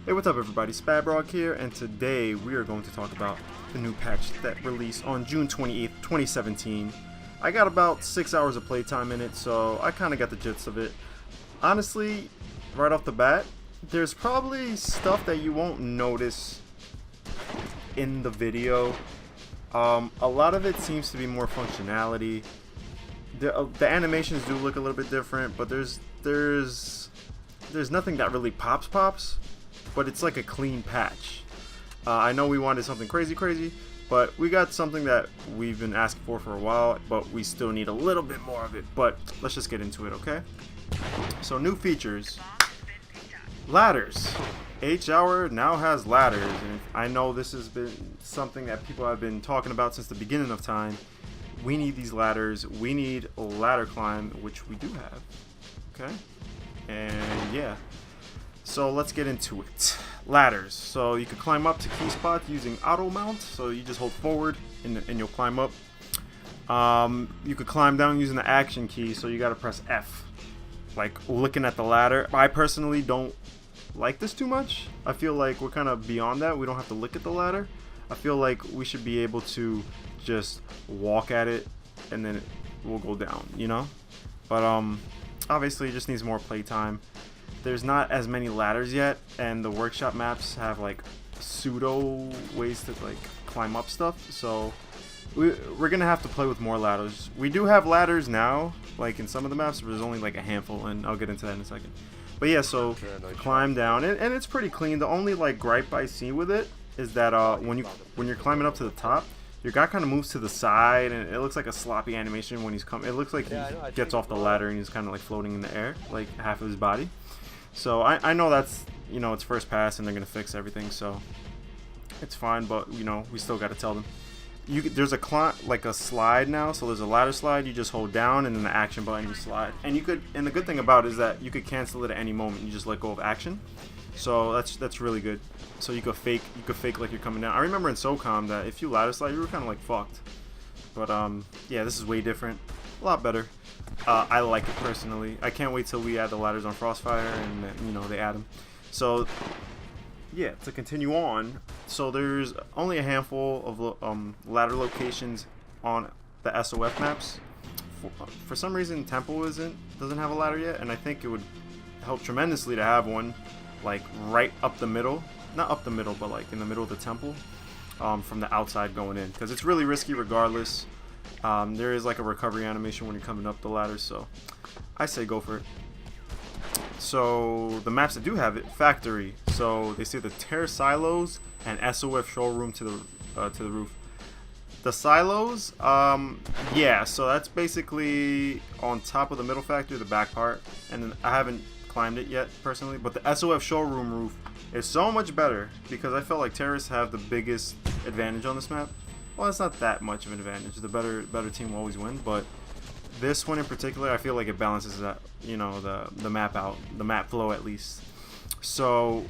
Hey, what's up everybody, Spadbrog here, and today we are going to talk about the new patch that released on June 28th, 2017. I got about 6 hours of playtime in it, so I kind of got the gist of it. Honestly, right off the bat, there's probably stuff that you won't notice in the video. A lot of it seems to be more functionality. The animations do look a little bit different, but there's nothing that really pops. But it's like a clean patch. I know we wanted something crazy, but we got something that we've been asking for a while, but we still need a little bit more of it. But let's just get into it, okay? So new features. Ladders. H-Hour now has ladders, and I know this has been something that people have been talking about since the beginning of time. We need these ladders. We need a ladder climb, which we do have. Okay? And yeah. So let's get into it. Ladders. So you can climb up to key spots using auto mount. So you just hold forward and you'll climb up. You could climb down using the action key. So you gotta press F. Like looking at the ladder. I personally don't like this too much. I feel like we're kind of beyond that. We don't have to look at the ladder. I feel like we should be able to just walk at it and then it will go down, you know? But obviously it just needs more playtime. There's not as many ladders yet, and the workshop maps have like pseudo ways to like climb up stuff, so we're gonna have to play with more ladders. We do have ladders now, like in some of the maps, but there's only like a handful, and I'll get into that in a second. But yeah, so climb down, and it's pretty clean. The only like gripe I see with it is that when you're climbing up to the top, your guy kind of moves to the side, and it looks like a sloppy animation when he's coming. It looks like he gets off the ladder and he's kind of like floating in the air, like half of his body. So I know that's, you know, it's first pass and they're gonna fix everything, so it's fine. But you know, we still gotta tell them. There's a slide now, so there's a ladder slide. You just hold down and then the action button, you slide. And you could, and the good thing about it is that you could cancel it at any moment. You just let go of action. So that's really good. So you could fake like you're coming down. I remember in SOCOM that if you ladder slide, you were kind of like fucked. But yeah, this is way different, a lot better. I like it personally. I can't wait till we add the ladders on Crossfire and you know they add them. So yeah, to continue on, so there's only a handful of ladder locations on the SOF maps. For some reason, Temple doesn't have a ladder yet, and I think it would help tremendously to have one like right up the middle, not up the middle, but like in the middle of the temple, from the outside going in, because it's really risky regardless. There is like a recovery animation when you're coming up the ladder, so I say go for it. So the maps that do have it, factory. So they say the Terror silos and SOF showroom to the roof. The silos, yeah. So that's basically on top of the middle factory, the back part, and then I haven't climbed it yet personally, but the SOF showroom roof is so much better because I felt like terrorists have the biggest advantage on this map. Well, it's not that much of an advantage. The better team will always win, but this one in particular, I feel like it balances that, you know, the map out, the map flow at least. So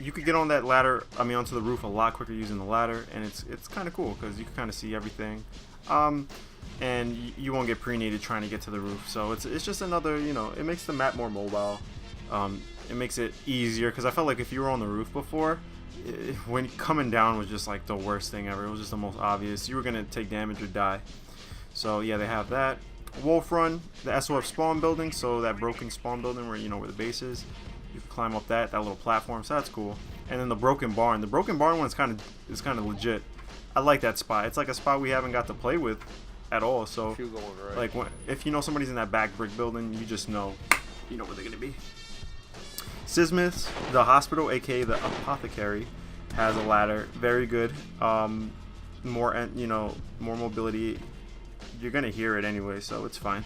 you could get on that ladder, I mean onto the roof a lot quicker using the ladder, and it's kind of cool because you can kind of see everything. And you won't get pre-nated trying to get to the roof. So it's just another, you know, it makes the map more mobile. It makes it easier because I felt like if you were on the roof before, when coming down was just like the worst thing ever. It was just the most obvious. You were gonna take damage or die. So yeah, they have that. Wolf Run, the SOF spawn building, so that broken spawn building where, you know, where the base is. You can climb up that little platform, so that's cool. And then the Broken Barn. The Broken Barn one is kind of legit. I like that spot. It's like a spot we haven't got to play with at all. So like if you know somebody's in that back brick building, you just know, you know where they're gonna be. Sismuth, the hospital, aka the apothecary, has a ladder. Very good. More, you know, more mobility. You're gonna hear it anyway, so it's fine.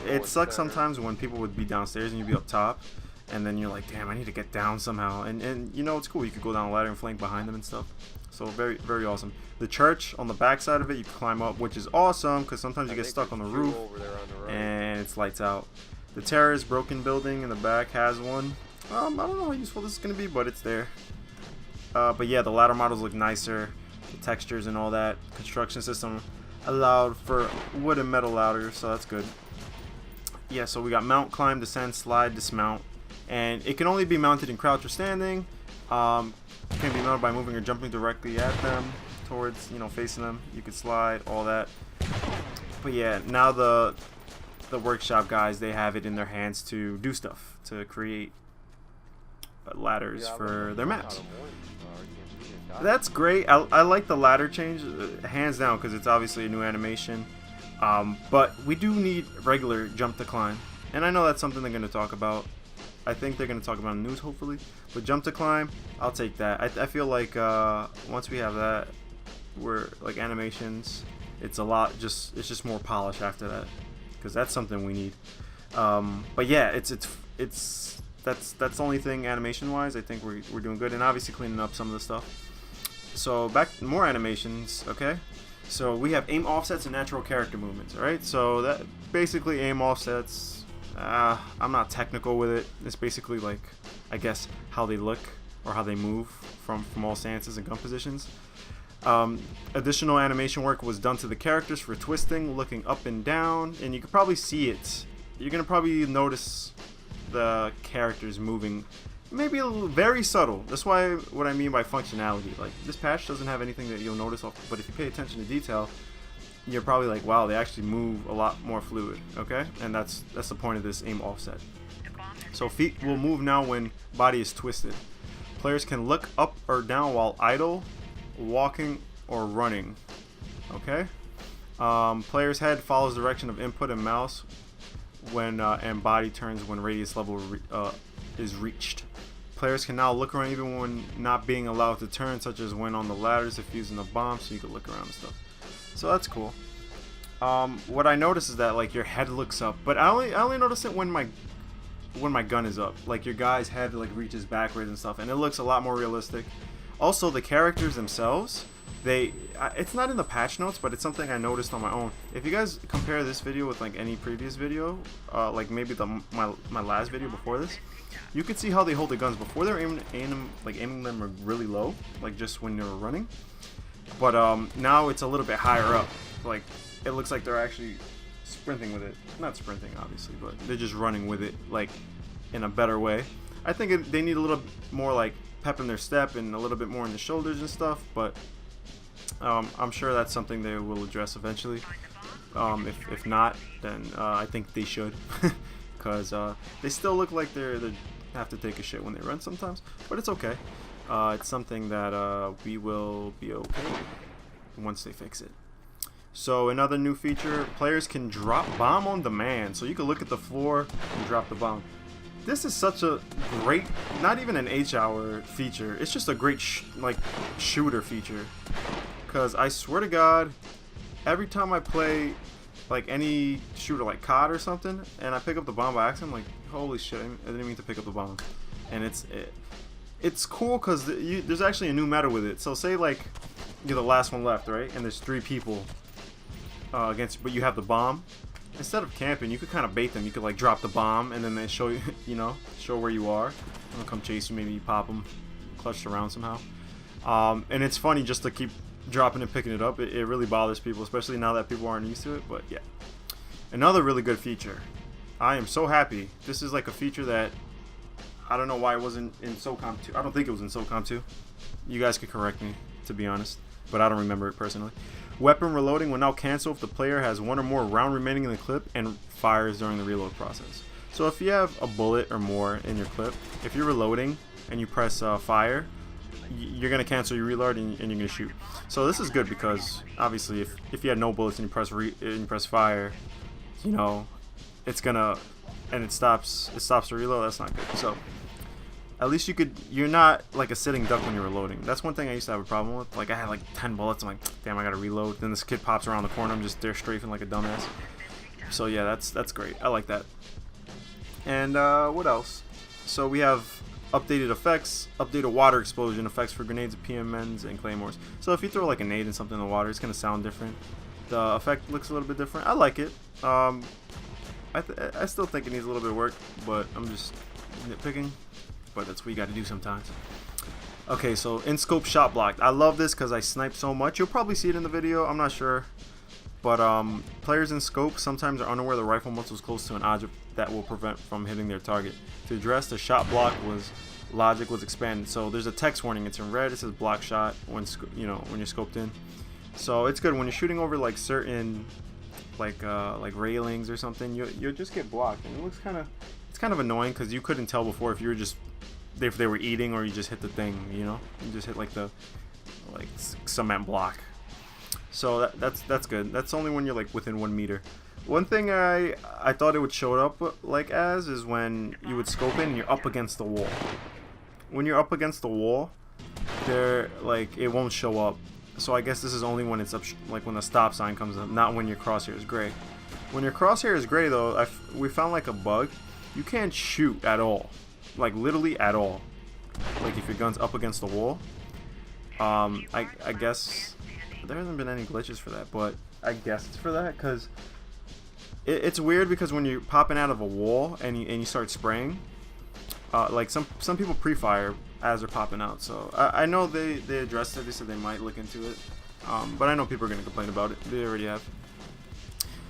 It sucks sometimes when people would be downstairs and you'd be up top, and then you're like, damn, I need to get down somehow. And you know, it's cool. You could go down a ladder and flank behind them and stuff. So very, very awesome. The church on the back side of it, you can climb up, which is awesome because sometimes you get stuck on the roof and it's lights out. The Terrorist broken building in the back has one. I don't know how useful this is going to be, but it's there. But yeah, the ladder models look nicer. The textures and all that. Construction system allowed for wood and metal ladders, so that's good. Yeah, so we got mount, climb, descend, slide, dismount, and it can only be mounted in crouch or standing. It can be mounted by moving or jumping directly at them, towards, you know, facing them. You can slide, all that. But yeah, now the workshop guys, they have it in their hands to do stuff, to create ladders for their maps. That's great. I like the ladder change, hands down, because it's obviously a new animation. But we do need regular jump to climb, and I know that's something they're going to talk about. I think they're going to talk about in the news, hopefully. But jump to climb, I'll take that. I feel like once we have that, we're like animations. It's it's just more polish after that, because that's something we need. But yeah, that's the only thing animation wise. I think we're doing good, and obviously cleaning up some of the stuff. So back more animations, okay? So we have aim offsets and natural character movements, alright? So that basically aim offsets, I'm not technical with it. It's basically like, I guess, how they look or how they move from all stances and gun positions. Additional animation work was done to the characters for twisting, looking up and down, and you can probably see it. You're gonna probably notice the characters moving, maybe a little, very subtle. That's why what I mean by functionality. Like, this patch doesn't have anything that you'll notice, but if you pay attention to detail, you're probably like, wow, they actually move a lot more fluid. Okay, and that's the point of this aim offset. So feet will move now when body is twisted. Players can look up or down while idle, walking, or running. Okay. Player's head follows the direction of input and mouse when and body turns when radius level is reached. Players can now look around even when not being allowed to turn, such as when on the ladders if using a bomb, so you can look around and stuff. So that's cool. What I notice is that like your head looks up, but I only notice it when my gun is up. Like your guy's head like reaches backwards and stuff, and it looks a lot more realistic. Also, the characters themselves, it's not in the patch notes, but it's something I noticed on my own. If you guys compare this video with like any previous video, like maybe my last video before this, you can see how they hold the guns before they're aiming them really low, like just when they're running. But now it's a little bit higher up. Like it looks like they're actually sprinting with it. Not sprinting, obviously, but they're just running with it, like in a better way. I think they need a little more like pep in their step and a little bit more in the shoulders and stuff, but I'm sure that's something they will address eventually. If not, then I think they should, because they still look like they have to take a shit when they run sometimes, but it's okay. It's something that we will be okay once they fix it. So another new feature, players can drop bomb on demand. So you can look at the floor and drop the bomb. This is such a great, not even an H-hour feature. It's just a great shooter feature. Because I swear to God, every time I play like any shooter like COD or something, and I pick up the bomb by accident, I'm like, holy shit, I didn't mean to pick up the bomb. And it's cool because there's actually a new meta with it. So say like you're the last one left, right? And there's 3 people against, but you have the bomb. Instead of camping, you could kind of bait them. You could like drop the bomb, and then they show you, show where you are. And they'll come chase you. Maybe you pop them, clutch around somehow. And it's funny just to keep dropping and picking it up. It really bothers people, especially now that people aren't used to it. But yeah, another really good feature. I am so happy. This is like a feature that I don't know why it wasn't in SOCOM 2. I don't think it was in SOCOM 2. You guys could correct me, to be honest, but I don't remember it personally. Weapon reloading will now cancel if the player has 1 or more round remaining in the clip and fires during the reload process. So if you have a bullet or more in your clip, if you're reloading and you press fire, you're going to cancel your reload and you're going to shoot. So this is good because obviously if you had no bullets and you press fire, it's gonna, and it stops the reload. That's not good. So at least you're not like a sitting duck when you're reloading. That's one thing I used to have a problem with. Like I had like 10 bullets. I'm like, damn, I gotta reload. Then this kid pops around the corner. I'm just there strafing like a dumbass. So yeah, that's great. I like that. And what else? So we have updated effects, updated water explosion effects for grenades, PMNs, and claymores. So if you throw like a nade and something in the water, it's gonna sound different. The effect looks a little bit different. I like it. I still think it needs a little bit of work, but I'm just nitpicking. But that's what you got to do sometimes. Okay, so in scope shot blocked. I love this because I snipe so much. You'll probably see it in the video. I'm not sure. But players in scope sometimes are unaware the rifle muzzle is close to an object that will prevent from hitting their target. To address the shot block logic was expanded. So there's a text warning. It's in red. It says block shot when when you're scoped in. So it's good when you're shooting over like certain like railings or something. You'll just get blocked, and it's kind of annoying because you couldn't tell before if you were just if they were eating or you just hit the thing. You just hit like the cement block. So that's good. That's only when you're like within 1 meter. One thing I thought it would show up like as is when you would scope in and you're up against the wall. When you're up against the wall, it won't show up. So I guess this is only when it's up, like when the stop sign comes up, not when your crosshair is gray. When your crosshair is gray though, we found like a bug. You can't shoot at all, like literally at all. Like if your gun's up against the wall. I guess there hasn't been any glitches for that, but I guess it's for that because it's weird because when you're popping out of a wall and you start spraying, like some people pre-fire as they're popping out. So I know they addressed it. They said they might look into it, but I know people are gonna complain about it. They already have.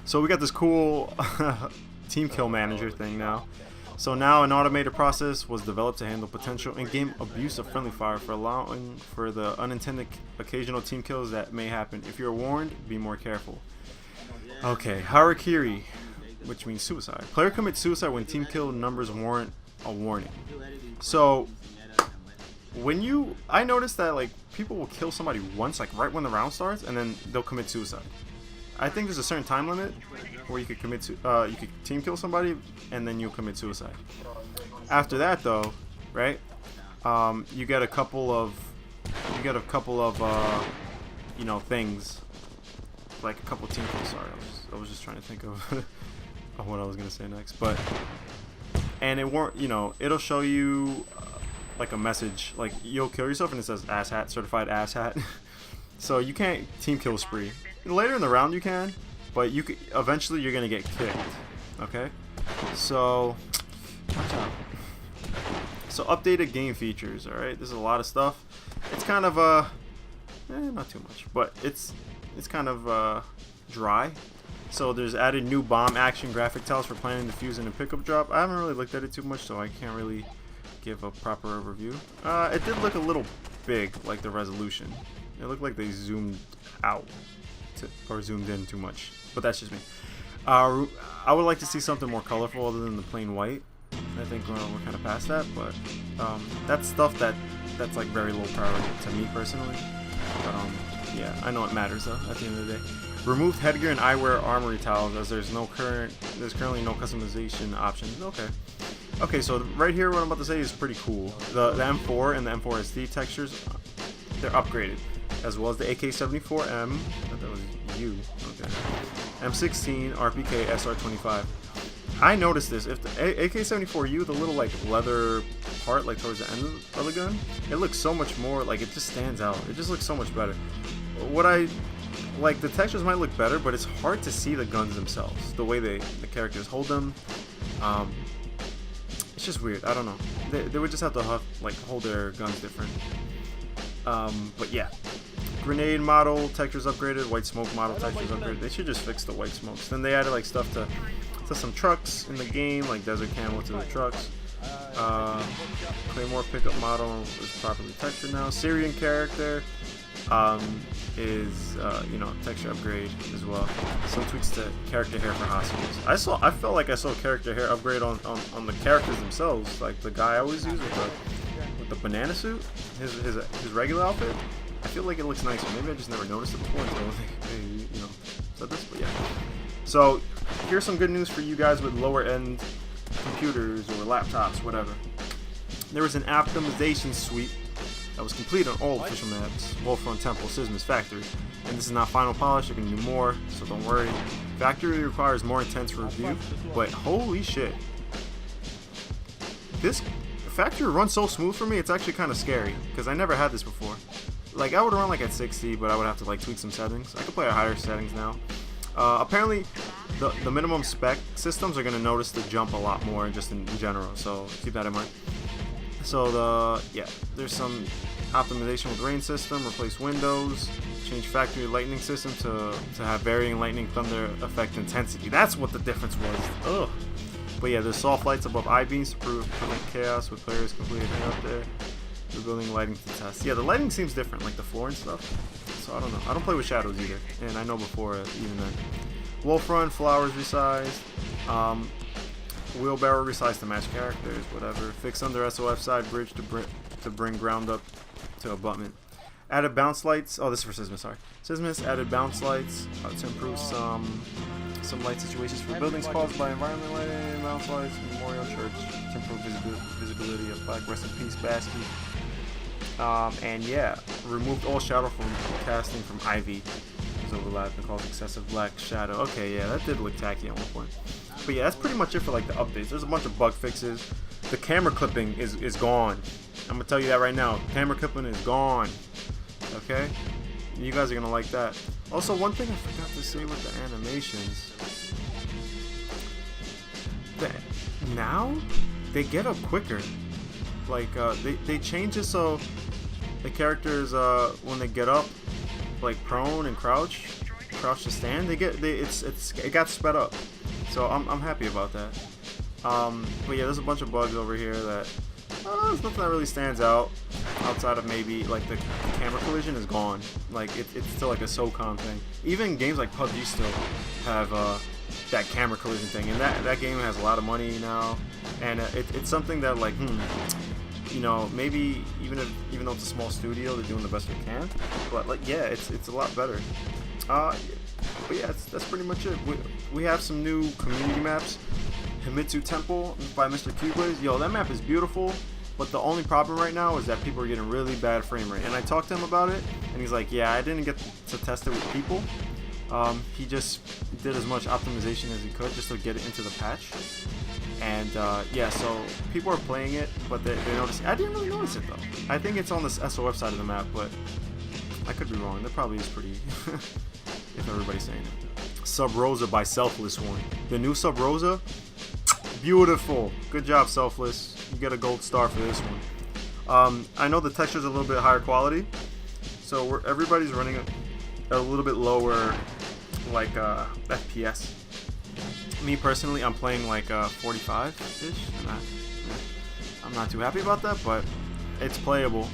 So we got this cool team kill manager thing now. So now an automated process was developed to handle potential in-game abuse of friendly fire for allowing for the unintended occasional team kills that may happen. If you're warned, be more careful. Okay, harakiri, which means suicide. Player commits suicide when team kill numbers warrant a warning. So I noticed that like people will kill somebody once, like right when the round starts, and then they'll commit suicide. I think there's a certain time limit where you could you could team kill somebody and then you'll commit suicide. After that though, right? You get a couple of things, like a couple team kills. Sorry, I was just trying to think of of what I was gonna say next, and it won't, it'll show you like a message, like you'll kill yourself and it says asshat, certified asshat. So you can't team kill spree. Later in the round you can, but eventually you're gonna get kicked. Okay, so watch out. So updated game features. All right, there's a lot of stuff. It's kind of not too much, but it's kind of dry. So there's added new bomb action graphic tiles for planning, defusing, and pickup drop. I haven't really looked at it too much, so I can't really give a proper review. It did look a little big, like the resolution. It looked like they zoomed out or zoomed in too much, but that's just me. I would like to see something more colorful other than the plain white. I think we're kind of past that, but that's stuff that's like very low priority to me personally. But yeah, I know it matters though at the end of the day. Removed headgear and eyewear armory tiles as there's currently no customization options. Okay, so right here what I'm about to say is pretty cool. The M4 and the M4SD textures, they're upgraded, as well as the AK-74M. I thought that was you. Okay. M16, RPK, SR25. I noticed this. If the AK-74U, the little like leather part, like towards the end of the gun, it looks so much more like it just stands out. It just looks so much better. The textures might look better, but it's hard to see the guns themselves. The way the characters hold them. It's just weird. I don't know. They would just have to hold their guns different. But yeah. Grenade model textures upgraded. White smoke model textures upgraded. They should just fix the white smokes. Then they added like stuff to some trucks in the game, like desert camo to the trucks. Claymore pickup model is properly textured now. Syrian character is texture upgrade as well. Some tweaks to character hair for hostages. I felt like I saw character hair upgrade on the characters themselves, like the guy I always use with the banana suit, his regular outfit. I feel like it looks nicer. Maybe I just never noticed it before until they said this, but yeah. So here's some good news for you guys with lower end computers or laptops, whatever. There was an optimization suite that was complete on all official maps, Wolfront Temple, Sismus, Factory, and this is not final polish. You're gonna do more, so don't worry. Factory requires more intense review, but holy shit, this Factory runs so smooth for me. It's actually kind of scary because I never had this before. Like I would run like at 60, but I would have to like tweak some settings. I could play at higher settings now. Apparently, the minimum spec systems are gonna notice the jump a lot more just in general, so keep that in mind. So there's some optimization with rain system, replace windows, Change factory lightning system to have varying lightning thunder effect intensity. That's what the difference was. Ugh. But yeah, there's soft lights above I-beams to prevent chaos with players completely up there. We're building lighting to test. Yeah, the lighting seems different, like the floor and stuff. So I don't know. I don't play with shadows either, and I know before even then. Wolf Run, flowers resized. Wheelbarrow resized to match characters, whatever. Fix under SOF side bridge to bring ground up to abutment. Added bounce lights. Oh, this is for Sismus, sorry. Sismus added bounce lights to improve some light situations for buildings caused by environment lighting. Bounce lights, Memorial Church to improve visibility of flag. Rest in peace, Basky. And yeah, removed all shadow from casting from Ivy. It was overlapped and caused excessive black shadow. Okay, yeah, that did look tacky at one point. But yeah, that's pretty much it for like the updates. There's a bunch of bug fixes. The camera clipping is gone. I'm gonna tell you that right now. Camera clipping is gone. Okay? You guys are gonna like that. Also, one thing I forgot to say with the animations. Now they get up quicker. Like they change it so the characters when they get up, like prone and crouch to stand, it got sped up. So I'm happy about that. But yeah, there's a bunch of bugs over here that there's nothing that really stands out outside of maybe like the camera collision is gone. Like it's still like a SOCOM thing. Even games like PUBG still have that camera collision thing, and that game has a lot of money now, and it's something that like you know, maybe even though it's a small studio, they're doing the best they can. But like yeah, it's a lot better. But yeah, that's pretty much it. We have some new community maps. Himitsu Temple by Mr. Cublaze. Yo, that map is beautiful, but the only problem right now is that people are getting really bad frame rate. And I talked to him about it, and he's like, yeah, I didn't get to test it with people. He just did as much optimization as he could just to get it into the patch. And yeah, so people are playing it, but they notice. I didn't really notice it though. I think it's on the SOF side of the map, but I could be wrong. There probably is pretty, if everybody's saying it. Sub Rosa by Selfless One. The new Sub Rosa, beautiful. Good job, Selfless. You get a gold star for this one. I know the texture's a little bit higher quality, so everybody's running a little bit lower, like FPS. Me personally, I'm playing like 45-ish. I'm not too happy about that, but it's playable.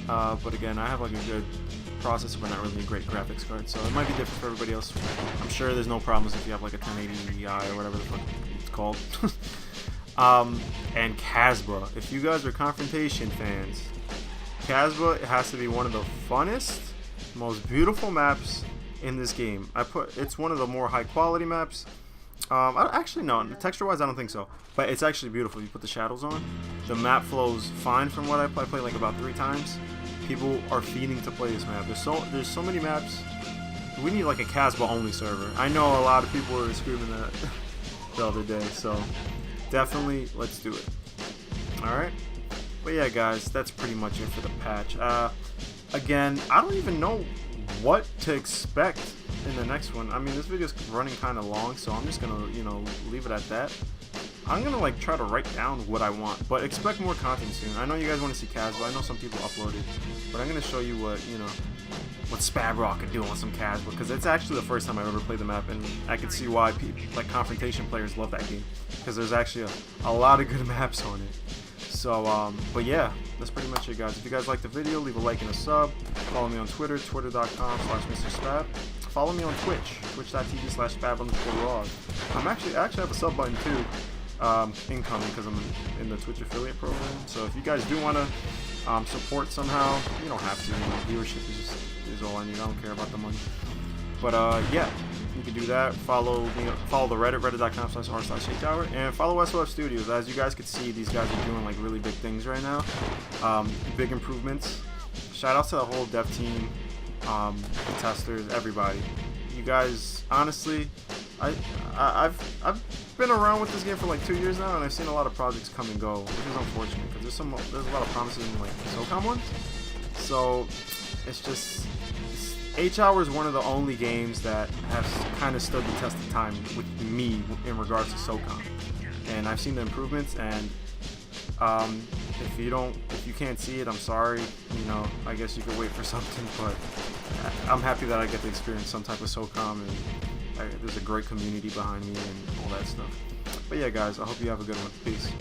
But again, I have like a good processor, but not really a great graphics card, so it might be different for everybody else. I'm sure there's no problems if you have like a 1080 Ti or whatever the fuck it's called. And Casbah. If you guys are Confrontation fans, Casbah has to be one of the funnest, most beautiful maps in this game. It's one of the more high quality maps. Actually no, texture wise I don't think so, but it's actually beautiful. You put the shadows on, the map flows fine from what I played like about 3 times. People are feeding to play this map. There's so many maps. We need like a Casbah only server. I know a lot of people were screaming that the other day, so definitely let's do it. Alright, but yeah guys, that's pretty much it for the patch. Again, I don't even know what to expect in the next one. I mean, this video's running kind of long, so I'm just gonna, you know, leave it at that. I'm gonna like try to write down what I want, but expect more content soon. I know you guys want to see Casbah. I know some people uploaded, but I'm gonna show you what, you know, what Spabrock could do on some Casbah, because it's actually the first time I've ever played the map, and I can see why people, like Confrontation players, love that game, because there's actually a lot of good maps on it. So, but yeah, that's pretty much it, guys. If you guys liked the video, leave a like and a sub. Follow me on Twitter, twitter.com/MrSpab. Follow me on Twitch, twitch.tv/Spab_Rog. I actually have a sub button too, incoming, because I'm in the Twitch affiliate program. So if you guys do want to support somehow, you don't have to. You know, viewership is all I need. I don't care about the money. But yeah, you can do that. Follow the Reddit, reddit.com/r/HHour, and follow SOF Studios. As you guys can see, these guys are doing like really big things right now. Big improvements. Shout out to the whole dev team, the testers, everybody. You guys, honestly, I've been around with this game for like 2 years now, and I've seen a lot of projects come and go, which is unfortunate because there's a lot of promises in like SOCOM ones. So it's just. H-Hour is one of the only games that have kind of stood the test of time with me in regards to SOCOM, and I've seen the improvements, and if you can't see it, I'm sorry. You know, I guess you could wait for something, but I'm happy that I get to experience some type of SOCOM, and there's a great community behind me and all that stuff. But yeah, guys, I hope you have a good one. Peace.